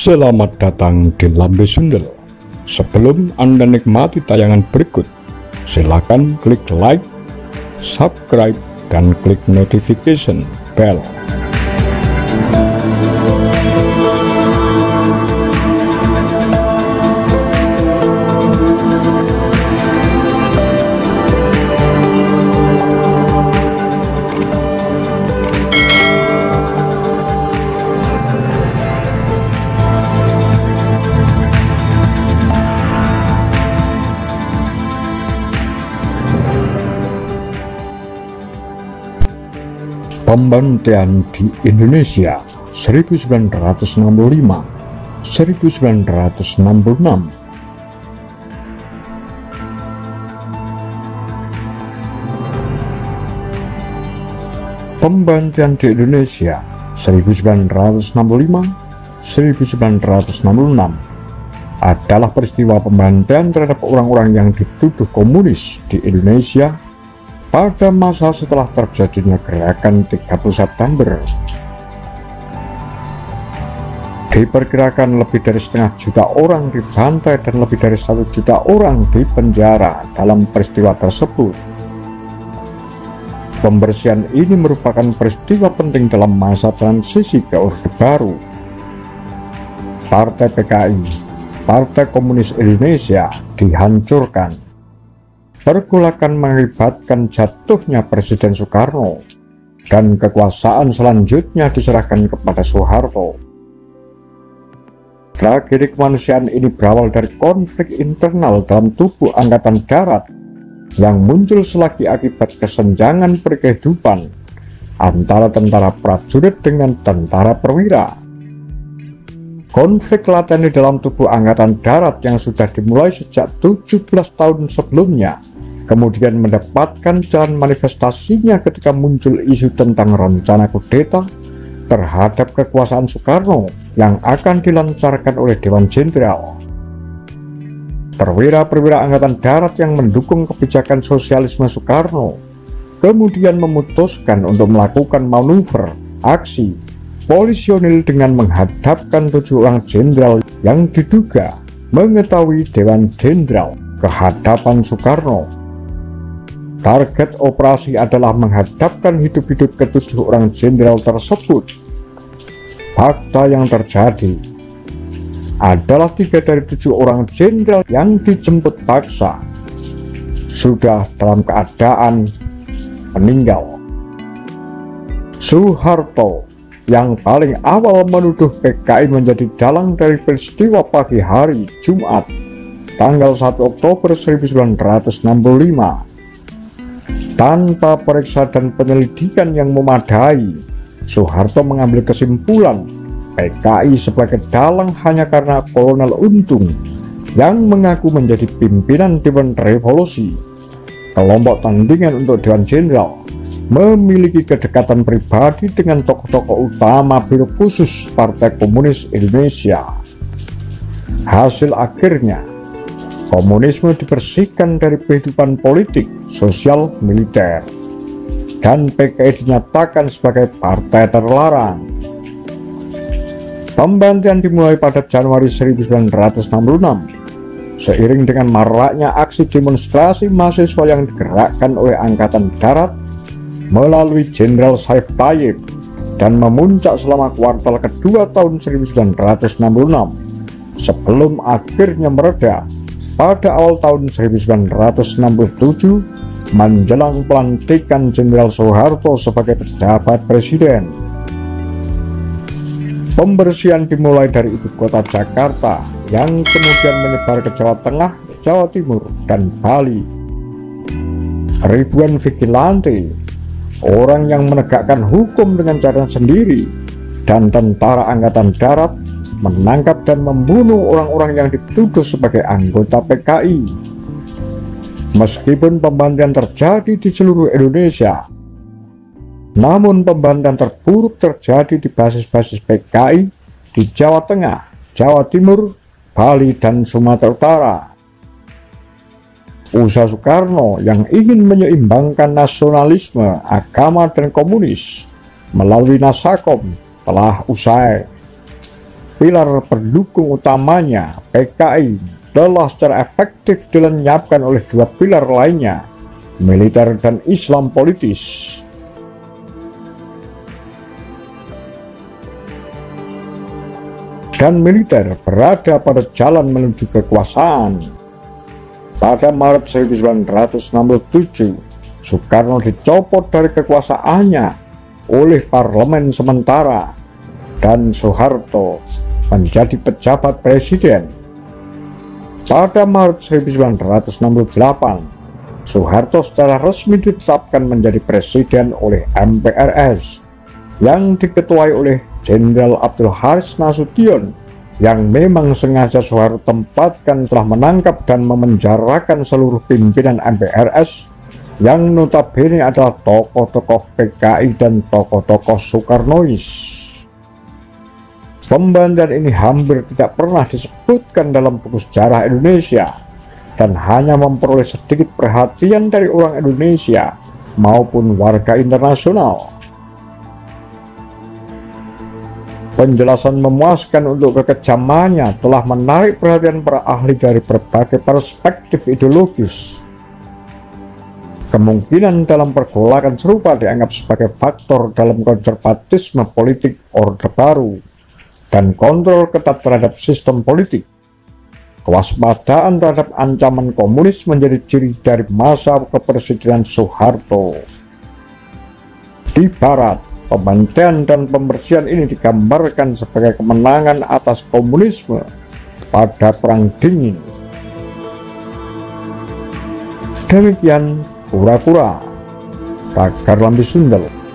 Selamat datang di Lambe Sundel. Sebelum Anda nikmati tayangan berikut, silakan klik like, subscribe, dan klik notification bell. Pembantaian di Indonesia 1965-1966. Pembantaian di Indonesia 1965-1966 adalah peristiwa pembantaian terhadap orang-orang yang dituduh komunis di Indonesia pada masa setelah terjadinya gerakan 30 September. Diperkirakan lebih dari setengah juta orang dibantai dan lebih dari 1 juta orang dipenjara dalam peristiwa tersebut. Pembersihan ini merupakan peristiwa penting dalam masa transisi ke Orde Baru. Partai PKI, Partai Komunis Indonesia, dihancurkan. Pergolakan mengakibatkan jatuhnya Presiden Soekarno dan kekuasaan selanjutnya diserahkan kepada Soeharto. Tragedi kemanusiaan ini berawal dari konflik internal dalam tubuh Angkatan Darat yang muncul selagi akibat kesenjangan berkehidupan antara tentara prajurit dengan tentara perwira. Konflik laten di dalam tubuh Angkatan Darat yang sudah dimulai sejak 17 tahun sebelumnya kemudian mendapatkan jalan manifestasinya ketika muncul isu tentang rencana kudeta terhadap kekuasaan Soekarno yang akan dilancarkan oleh Dewan Jenderal. Perwira-perwira Angkatan Darat yang mendukung kebijakan sosialisme Soekarno kemudian memutuskan untuk melakukan manuver aksi polisionil dengan menghadapkan 7 orang jenderal yang diduga mengetahui Dewan Jenderal ke hadapan Soekarno. Target operasi adalah menghadapkan hidup-hidup ke-7 orang jenderal tersebut. Fakta yang terjadi adalah 3 dari 7 orang jenderal yang dijemput paksa sudah dalam keadaan meninggal. Soeharto yang paling awal menuduh PKI menjadi dalang dari peristiwa pagi hari Jumat tanggal 1 Oktober 1965. Tanpa periksa dan penyelidikan yang memadai, Soeharto mengambil kesimpulan PKI sebagai dalang hanya karena Kolonel Untung yang mengaku menjadi pimpinan Dewan Revolusi, kelompok tandingan untuk Dewan Jenderal, memiliki kedekatan pribadi dengan tokoh-tokoh utama Biro Khusus Partai Komunis Indonesia. Hasil akhirnya, komunisme dibersihkan dari kehidupan politik, sosial, militer, dan PKI dinyatakan sebagai partai terlarang. Pembantaian dimulai pada Januari 1966, seiring dengan maraknya aksi demonstrasi mahasiswa yang digerakkan oleh Angkatan Darat melalui Jenderal Saif Tayyip dan memuncak selama kuartal kedua tahun 1966, sebelum akhirnya mereda pada awal tahun 1967 menjelang pelantikan Jenderal Soeharto sebagai pejabat presiden. Pembersihan dimulai dari ibu kota Jakarta yang kemudian menyebar ke Jawa Tengah, Jawa Timur, dan Bali. Ribuan vigilante, orang yang menegakkan hukum dengan cara sendiri, dan tentara Angkatan Darat menangkap dan membunuh orang-orang yang dituduh sebagai anggota PKI. Meskipun pembantaian terjadi di seluruh Indonesia, namun pembantaian terburuk terjadi di basis-basis PKI di Jawa Tengah, Jawa Timur, Bali, dan Sumatera Utara. Usaha Soekarno yang ingin menyeimbangkan nasionalisme, agama, dan komunis melalui Nasakom telah usai. pilar pendukung utamanya, PKI, telah secara efektif dilenyapkan oleh dua pilar lainnya, militer dan Islam politis. Dan militer berada pada jalan menuju kekuasaan. Pada Maret 1967, Soekarno dicopot dari kekuasaannya oleh parlemen sementara dan Soeharto menjadi pejabat presiden. Pada Maret 1968, Soeharto secara resmi ditetapkan menjadi presiden oleh MPRS yang diketuai oleh Jenderal Abdul Haris Nasution, yang memang sengaja Soeharto tempatkan setelah menangkap dan memenjarakan seluruh pimpinan MPRS yang notabene adalah tokoh-tokoh PKI dan tokoh-tokoh Soekarnois. Pembantian ini hampir tidak pernah disebutkan dalam buku sejarah Indonesia dan hanya memperoleh sedikit perhatian dari orang Indonesia maupun warga internasional. Penjelasan memuaskan untuk kekejamannya telah menarik perhatian para ahli dari berbagai perspektif ideologis. Kemungkinan dalam pergolakan serupa dianggap sebagai faktor dalam konservatisme politik Orde Baru dan kontrol ketat terhadap sistem politik. Kewaspadaan terhadap ancaman komunis menjadi ciri dari masa kepresidenan Soeharto. Di Barat, pembantaian dan pembersihan ini digambarkan sebagai kemenangan atas komunisme pada Perang Dingin. Demikian pura-pura Pagar Lambe Sundel.